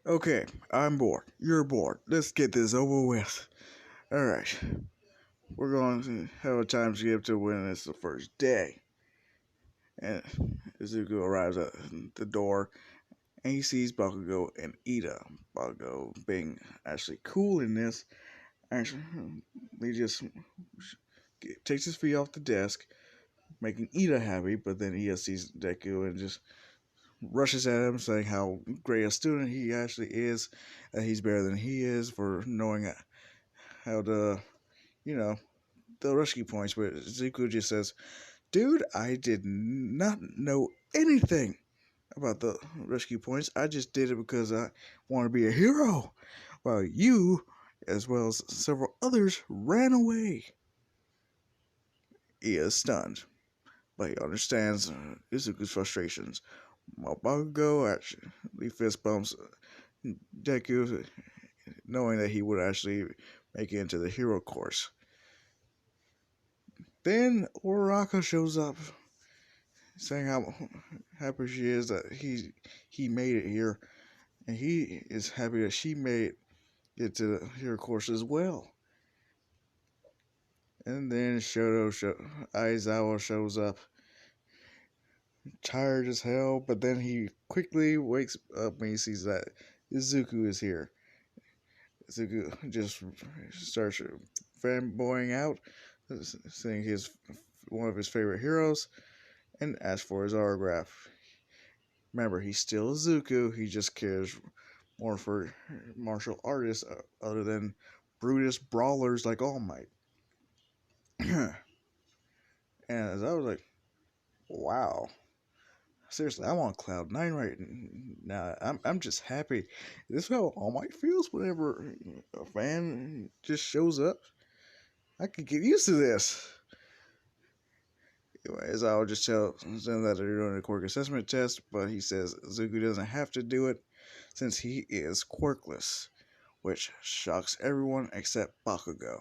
Okay, I'm bored. You're bored. Let's get this over with. Alright, we're going to have a time skip to when it's the first day. And Izuku arrives at the door and he sees Bakugo and Ida. Bakugo being actually cool in this, actually, he just takes his feet off the desk, making Ida happy, but then Ida sees Deku and just rushes at him, saying how great a student he actually is, that he's better than he is for knowing how to, you know, the rescue points. But Zuko just says, "Dude, I did not know anything about the rescue points. I just did it because I want to be a hero, while you, as well as several others, ran away." He is stunned, but he understands Izuku's frustrations. While Bakugo actually fist bumps Deku, knowing that he would actually make it into the hero course. Then Uraraka shows up, saying how happy she is that he made it here, and he is happy that she made it to the hero course as well. And then Aizawa shows up, tired as hell, but then he quickly wakes up when he sees that Izuku is here. Izuku just starts fanboying out, saying he's one of his favorite heroes, and asks for his autograph. Remember, he's still Izuku, he just cares more for martial artists other than brutish brawlers like All Might. And as I was like, wow. Seriously, I'm on cloud nine right now. I'm just happy. This is how All Might feels whenever a fan just shows up. I could get used to this. Anyways, I'll just tell them that they're doing a quirk assessment test, but he says Zuko doesn't have to do it since he is quirkless, which shocks everyone except Bakugo.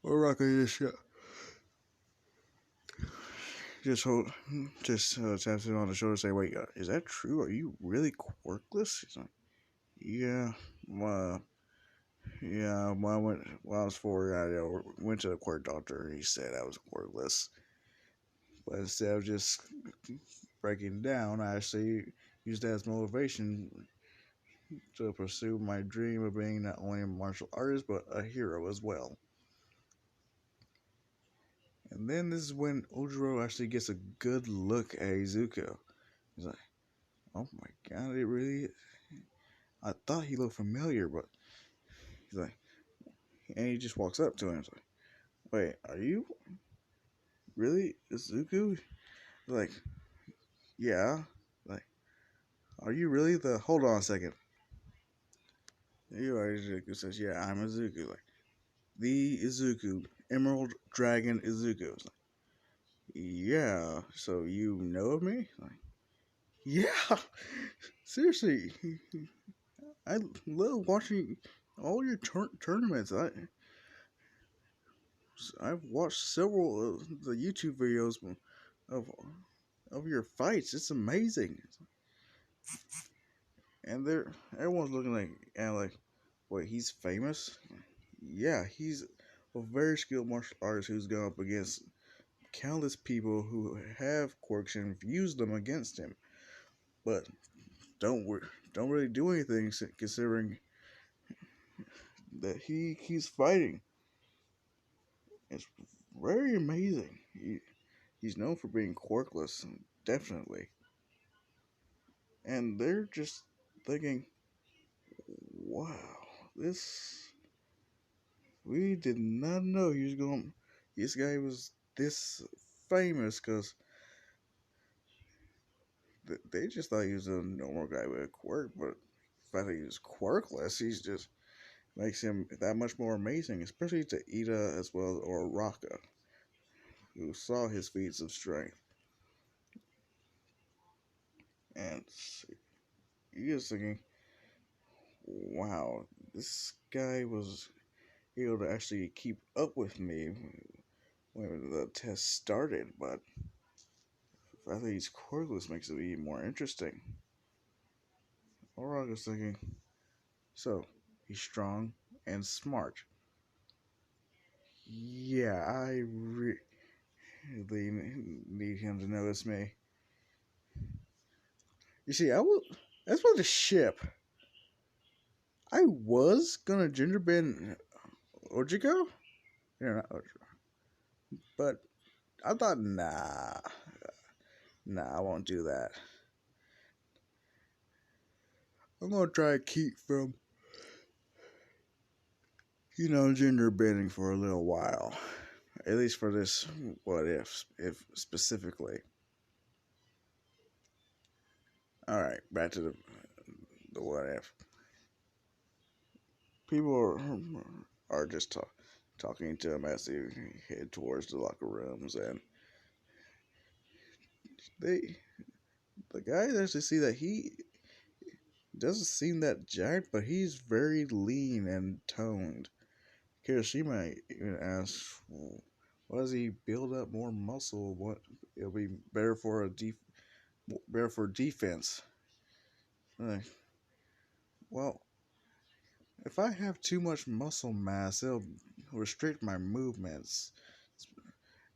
Uraraka just taps him on the shoulder, say, "Wait, is that true? Are you really quirkless?" He's like, "Yeah, uh, yeah. When I was 4, I went to the quirk doctor. He said I was quirkless, but instead of just breaking down, I actually used that as motivation to pursue my dream of being not only a martial artist but a hero as well." And then this is when Ojiro actually gets a good look at Izuku. He's like, "Oh my god, it really is." I thought he looked familiar, but he's like, and he just walks up to him. He's like, "Wait, are you really Izuku?" He's like, "Yeah." Like, "Are you really the? Hold on a second." Izuku says, "Yeah, I'm Izuku." Like, the Izuku, Emerald Dragon Izuku. Like, "Yeah, so you know of me?" Like, "Yeah, seriously, I love watching all your tournaments. I've watched several of the YouTube videos of of your fights. It's amazing." And everyone's looking like, wait, he's famous? Yeah, he's a very skilled martial artist who's gone up against countless people who have quirks and used them against him, but don't don't really do anything considering that he's fighting. It's very amazing. He's known for being quirkless, definitely. And they're just thinking, wow, this we did not know he was going. This guy was this famous because they just thought he was a normal guy with a quirk, but the fact that he was quirkless, he's just makes him that much more amazing, especially to Ida as well as Raka, who saw his feats of strength. And he is thinking, wow, this guy was able to actually keep up with me when the test started, but the fact that he's quirkless makes it even more interesting. Orochi's thinking, so he's strong and smart. Yeah, I really need him to notice me. You see, as for the ship, I was gonna ginger bend Ojiko, not Ojiko, but I thought, nah, I won't do that. I'm gonna try to keep from, ginger bending for a little while, at least for this what if specifically. All right, back to the what if. People are just talking to him as they head towards the locker rooms, and they the guys actually see that he doesn't seem that jacked, but he's very lean and toned. Kirishima even asks, well, why does he build up more muscle? What it'll be better for better for defense. Like, well, if I have too much muscle mass, it'll restrict my movements,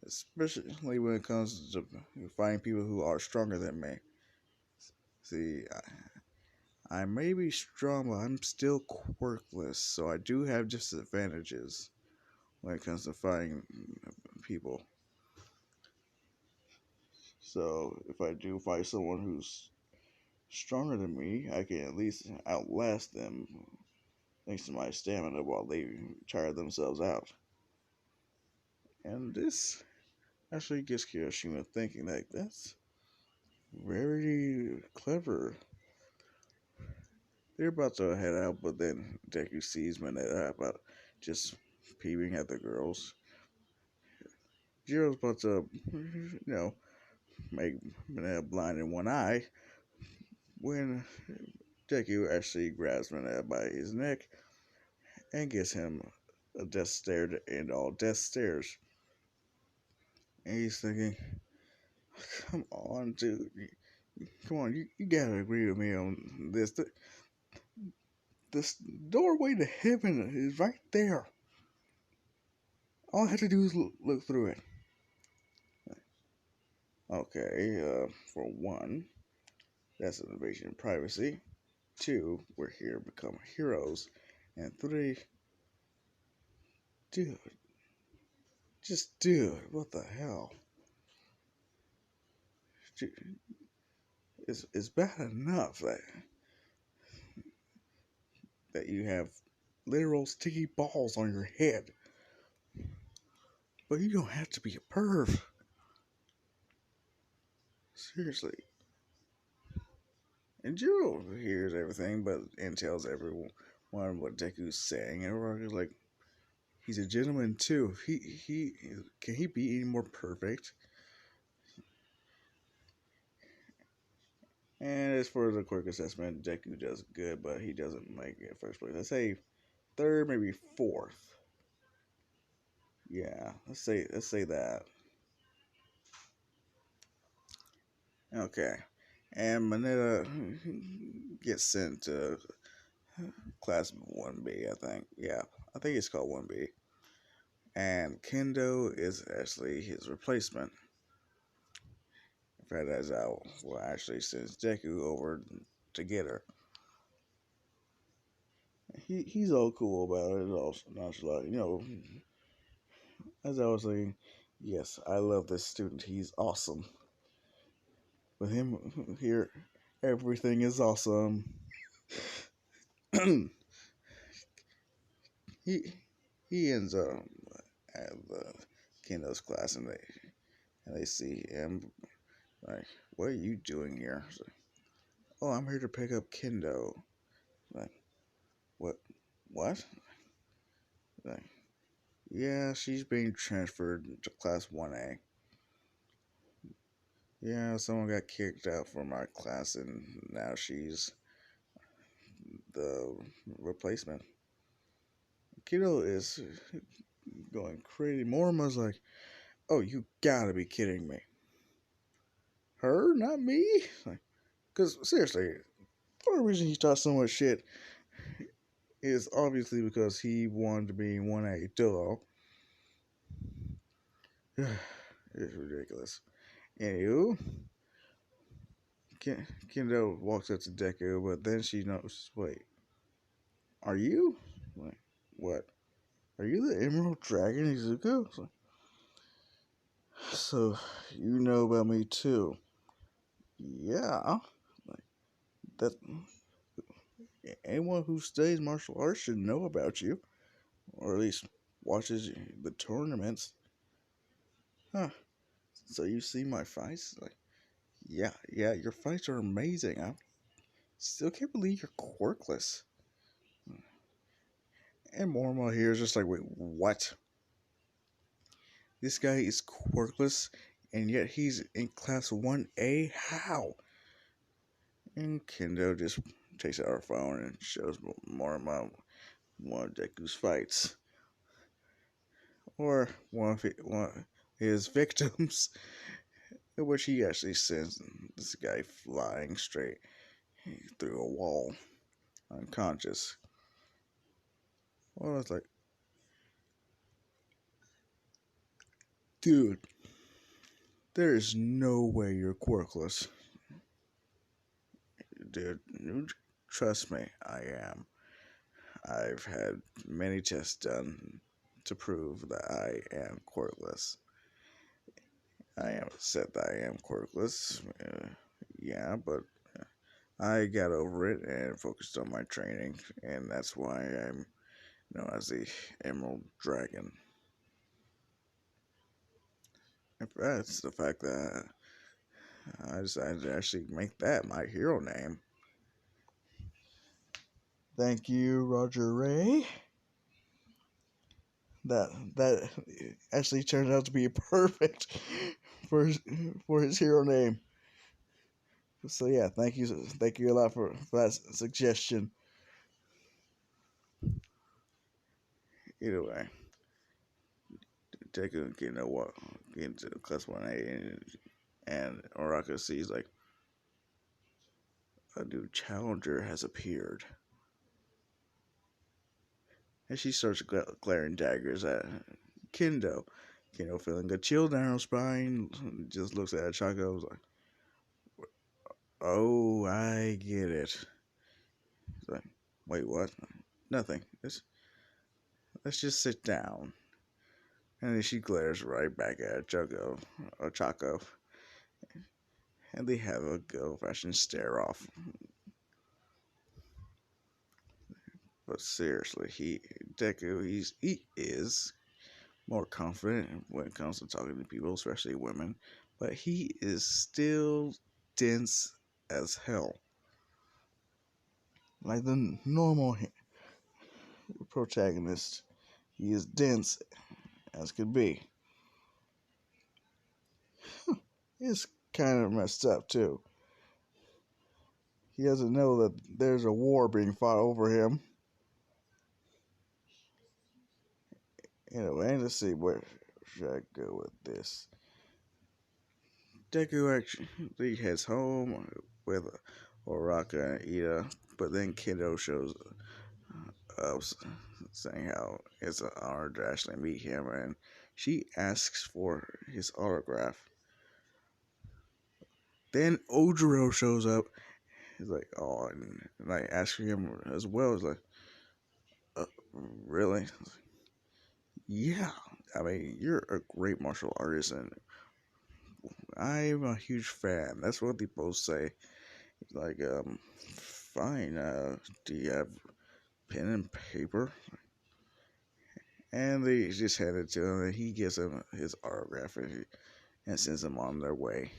especially when it comes to fighting people who are stronger than me. See, I may be strong, but I'm still quirkless, so I do have disadvantages when it comes to fighting people. So if I do fight someone who's stronger than me, I can at least outlast them thanks to my stamina while they tire themselves out. And this actually gets Kirishima thinking like that's very clever. They're about to head out, but then Deku sees Mineta about just peeping at the girls. Jiro's about to, make Mineta blind in one eye when Deku actually grabs Mineta by his neck and gives him a death stare to end all death stares. And he's thinking, come on, dude. Come on, you gotta agree with me on this. This doorway to heaven is right there. All I have to do is look through it. Okay, for one, that's an invasion of privacy. Two, we're here to become heroes. And three, dude, just dude, what the hell? It's bad enough that you have literal sticky balls on your head, but you don't have to be a perv. Seriously. And Jiro hears everything, but and tells everyone what Deku's saying, and everyone's like, he's a gentleman too. He can he be any more perfect? And as for the quick assessment, Deku does good, but he doesn't make it first place. Let's say third, maybe fourth. Yeah, let's say that. Okay, and Mineta gets sent to class 1B. I think. Yeah, I think it's called 1B. And Kendo is actually his replacement. In fact, as I will actually sends Deku over to get her. He's all cool about it, all nonchalant. As I was saying, yes, I love this student. He's awesome. With him here, everything is awesome. he he ends up at the Kendo's class, and they see him like, "What are you doing here?" Like, "Oh, I'm here to pick up Kendo." Like, what? What? Like, yeah, she's being transferred to class 1A. Yeah, someone got kicked out from our class, and now she's the replacement. Kiddo is going crazy. Morima's like, "Oh, you gotta be kidding me! Her, not me?" Like, because seriously, The only reason he talks so much shit is obviously because he wanted to be 1A Dolo. It's ridiculous. Anywho, Kendo walks up to Deku, but then she knows, wait, are you? Like, what? Are you the Emerald Dragon Izuku? So, you know about me too. Yeah. Like, that anyone who studies martial arts should know about you. Or at least watches the tournaments. Huh. So you see my fights? Like, yeah, your fights are amazing. I still can't believe you're quirkless. And Morma here is just like, wait, what? This guy is quirkless, and yet he's in class 1A? How? And Kendo just takes out her phone and shows Morma one of Deku's fights. Or one of his victims, in which he actually sends this guy flying straight through a wall, unconscious. Well, I was like, dude, there is no way you're quirkless. Dude, trust me, I am. I've had many tests done to prove that I am quirkless. I am said that I am quirkless. Yeah, but I got over it and focused on my training, and that's why I'm known as the Emerald Dragon. That's the fact that I decided to actually make that my hero name. Thank you, Roger Ray. That actually turned out to be perfect for his hero name. So yeah, thank you a lot for that suggestion. Either way, Deku getting a walk getting to class 1A, and Oraka sees like a new challenger has appeared, and she starts glaring daggers at Kendo. Kendo feeling a chill down her spine, just looks at Chaco, was like, "Oh, I get it." He's like, "Wait, what? Nothing. Let's just sit down." And then she glares right back at Chaco, and they have a good old-fashioned stare-off. But seriously, Deku, he is more confident when it comes to talking to people, especially women. But he is still dense as hell. Like the normal protagonist, he is dense as could be. It's kind of messed up too. He doesn't know that there's a war being fought over him. Anyway, let's see where should I go with this. Deku actually heads home with Oraka and Ida, but then Kendo shows up saying how it's an honor to actually meet him, and she asks for his autograph. Then Ojiro shows up. He's like, oh, and like asking him as well. He's like, uh, really? Like, yeah. I mean, you're a great martial artist, and I'm a huge fan. That's what they both say. Like, fine. Do you have pen and paper? And they just hand it to him, and he gives him his autograph, and sends them on their way.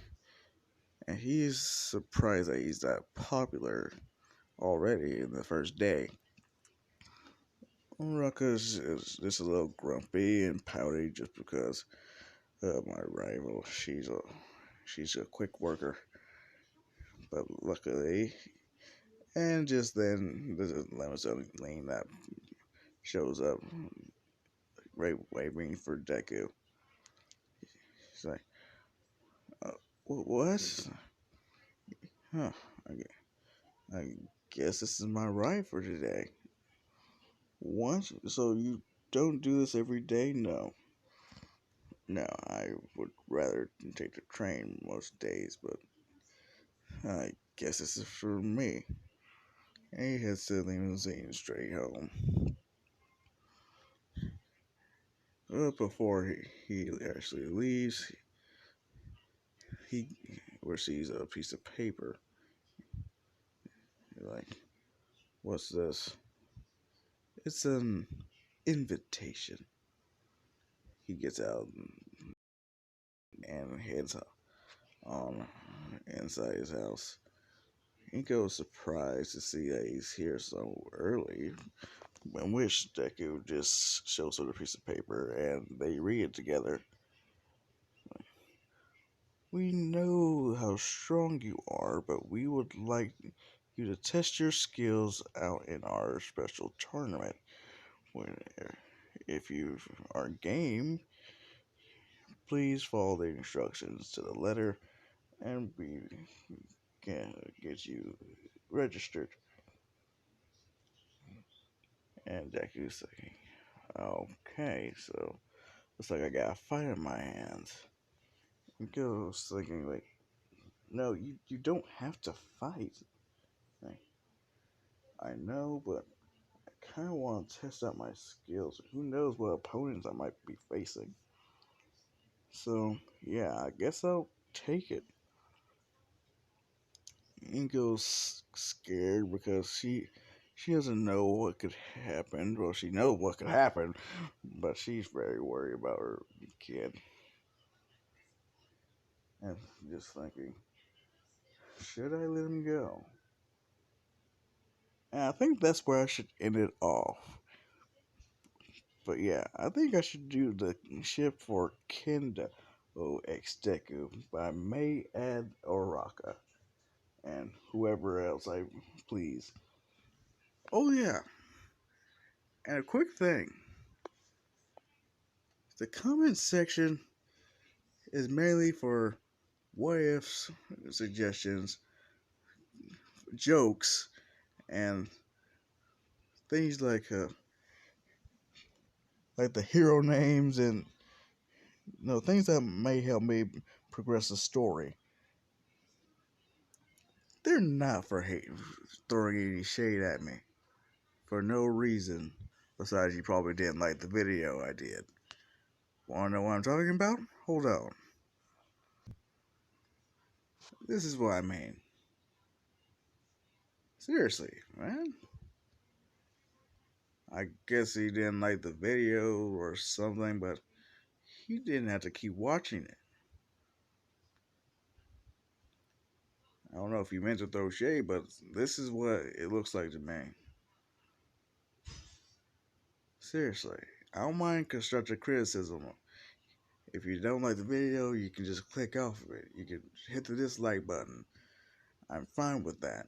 And he's surprised that he's that popular already in the first day. Ruckus is just a little grumpy and pouty just because my rival. She's a quick worker, but luckily, and just then there's a limousine lane that shows up, right waving for Deku. He's like, uh, what? Huh? I guess this is my ride for today. Once, so you don't do this every day? No. No, I would rather take the train most days, but I guess this is for me. And he heads to the limousine straight home. But before he actually leaves, he receives a piece of paper. He's like, what's this? It's an invitation. He gets out and heads on inside his house. He goes surprised to see that he's here so early. In which Deku just shows her the piece of paper and they read it together. We know how strong you are, but we would like you to test your skills out in our special tournament. When, if you are game, please follow the instructions to the letter and we can get you registered. And Deku's saying, okay, so looks like I got a fight in my hands. And Go's thinking, like, no, you don't have to fight. Like, I know, but I kind of want to test out my skills. Who knows what opponents I might be facing. So, yeah, I guess I'll take it. Ingo's scared because she doesn't know what could happen. Well, she knows what could happen, but she's very worried about her kid. And just thinking, should I let him go? And I think that's where I should end it off. But yeah, I think I should do the ship for Kenda OX Deku by May Ad Oraka and whoever else I please. Oh yeah, and a quick thing. The comment section is mainly for what ifs, suggestions, jokes, and things like the hero names and things that may help me progress the story. They're not for hate, throwing any shade at me for no reason besides you probably didn't like the video I did. Wanna know what I'm talking about? Hold on. This is what I mean. Seriously, man. I guess he didn't like the video or something, but he didn't have to keep watching it. I don't know if he meant to throw shade, but this is what it looks like to me. Seriously, I don't mind constructive criticism. If you don't like the video, you can just click off of it. You can hit the dislike button. I'm fine with that.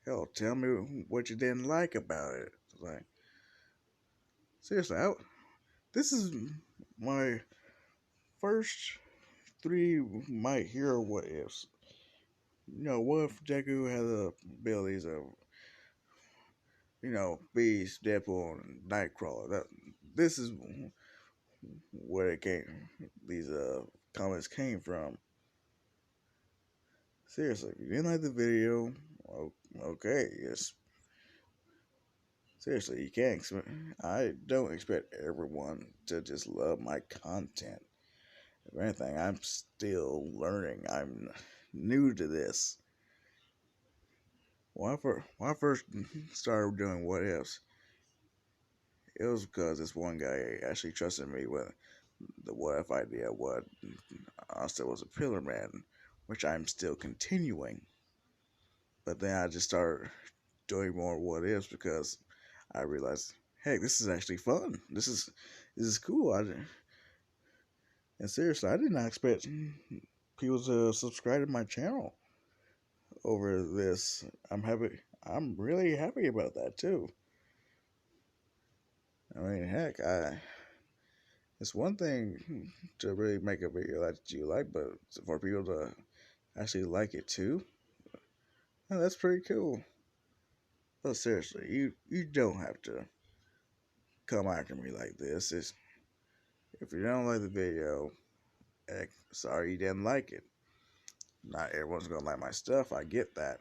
Hell, tell me what you didn't like about it. Like, seriously, this is my first three might hear what ifs. What if Deku had the abilities of, Beast, Deadpool, and Nightcrawler? This is where it came. These comments came from. Seriously, if you didn't like the video, okay, yes. Seriously, you can't. I don't expect everyone to just love my content. If anything, I'm still learning. I'm new to this. When I first started doing what ifs, it was because this one guy actually trusted me with the what if idea. What I said was a pillar man, which I'm still continuing. But then I just started doing more what ifs because I realized, hey, this is actually fun. This is cool. And seriously, I did not expect people to subscribe to my channel over this. I'm happy. I'm really happy about that too. I mean, heck, it's one thing to really make a video that you like, but for people to actually like it too, Oh, that's pretty cool. But seriously, you don't have to come after me like this. If you don't like the video, sorry you didn't like it. Not everyone's gonna like my stuff. I get that,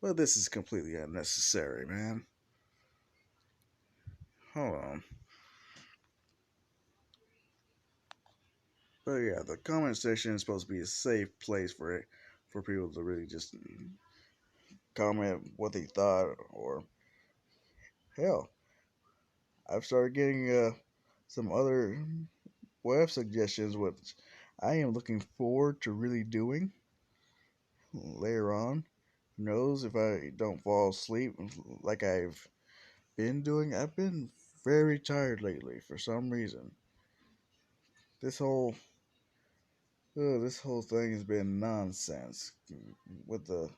but this is completely unnecessary, man. Hold on. But yeah, the comment section is supposed to be a safe place for it, for people to really just comment what they thought, or hell, I've started getting some other web suggestions, which I am looking forward to really doing later on. Who knows if I don't fall asleep like I've been doing? I've been very tired lately for some reason. This whole this whole thing has been nonsense with the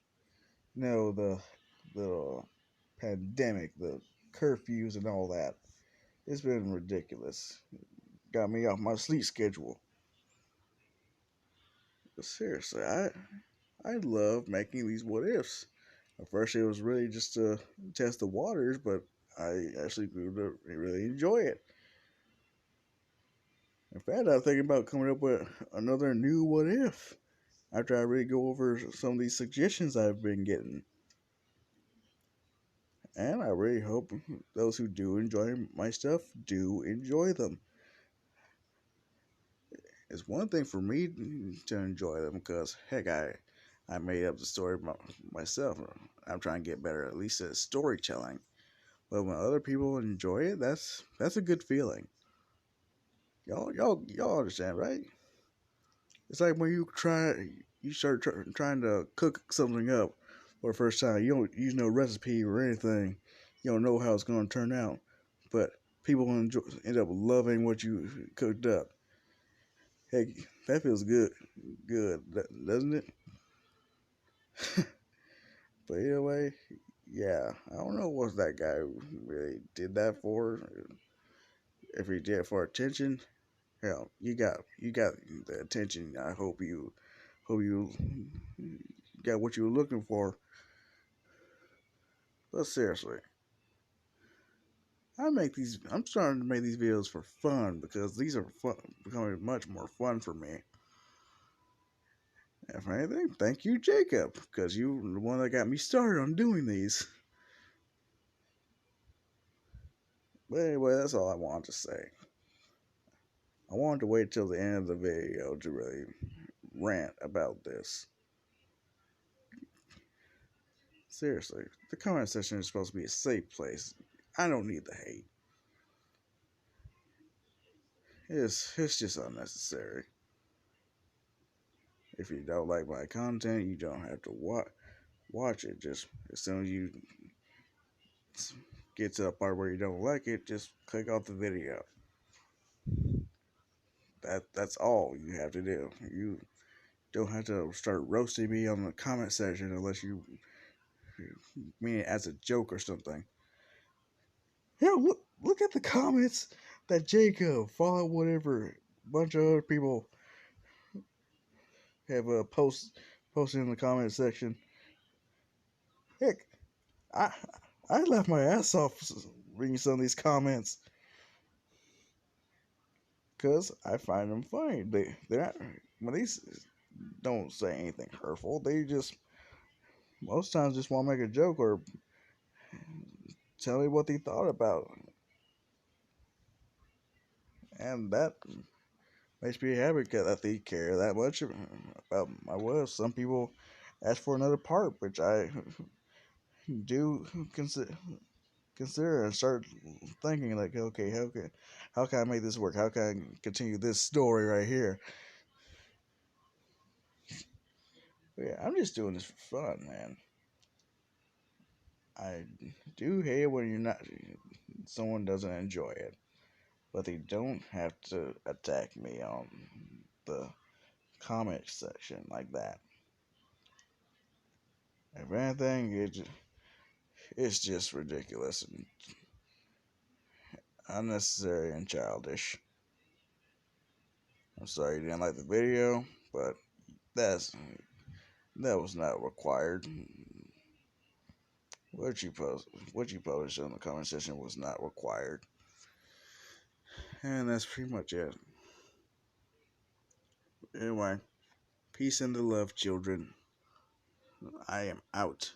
the pandemic, the curfews, and all that. It's been ridiculous. Got me off my sleep schedule. But seriously, I love making these what ifs. At first, it was really just to test the waters, but I actually grew to really enjoy it. In fact, I'm thinking about coming up with another new what if after I really go over some of these suggestions I've been getting. And I really hope those who do enjoy my stuff do enjoy them. It's one thing for me to enjoy them because, heck, I made up the story myself. I'm trying to get better, at least at storytelling. But when other people enjoy it, that's a good feeling. Y'all understand, right? It's like when you start trying to cook something up for the first time. You don't use no recipe or anything. You don't know how it's going to turn out, but people end up loving what you cooked up. Heck, that feels good, doesn't it? But anyway, yeah, I don't know what that guy really did that for. If he did it for attention, hell, you got the attention. I hope you got what you were looking for. But seriously, I'm starting to make these videos for fun because these are becoming much more fun for me. If anything, thank you, Jacob, because you were the one that got me started on doing these. But anyway, that's all I wanted to say. I wanted to wait till the end of the video to really rant about this. Seriously, the comment section is supposed to be a safe place. I don't need the hate. It's just unnecessary. If you don't like my content, you don't have to watch it. Just as soon as you get to a part where you don't like it, just click off the video. That's all you have to do. You don't have to start roasting me on the comment section unless you mean it as a joke or something. Hell, look at the comments that Jacob, Fallout, whatever, bunch of other people have posted in the comment section. Heck, I I laughed my ass off reading some of these comments because I find them funny. They're not when these don't say anything hurtful. They just most times just want to make a joke or tell me what they thought about, and that makes me happy that they care that much about my work. Some people ask for another part, which I do consider and start thinking like, okay, how can I make this work? How can I continue this story right here? But yeah, I'm just doing this for fun, man. I do hate it when you're not someone doesn't enjoy it, but they don't have to attack me on the comment section like that. If anything, it's just ridiculous and unnecessary and childish. I'm sorry you didn't like the video, but that's that was not required. what you published on the comment section was not required. And that's pretty much it. Anyway, peace and the love, children. I am out.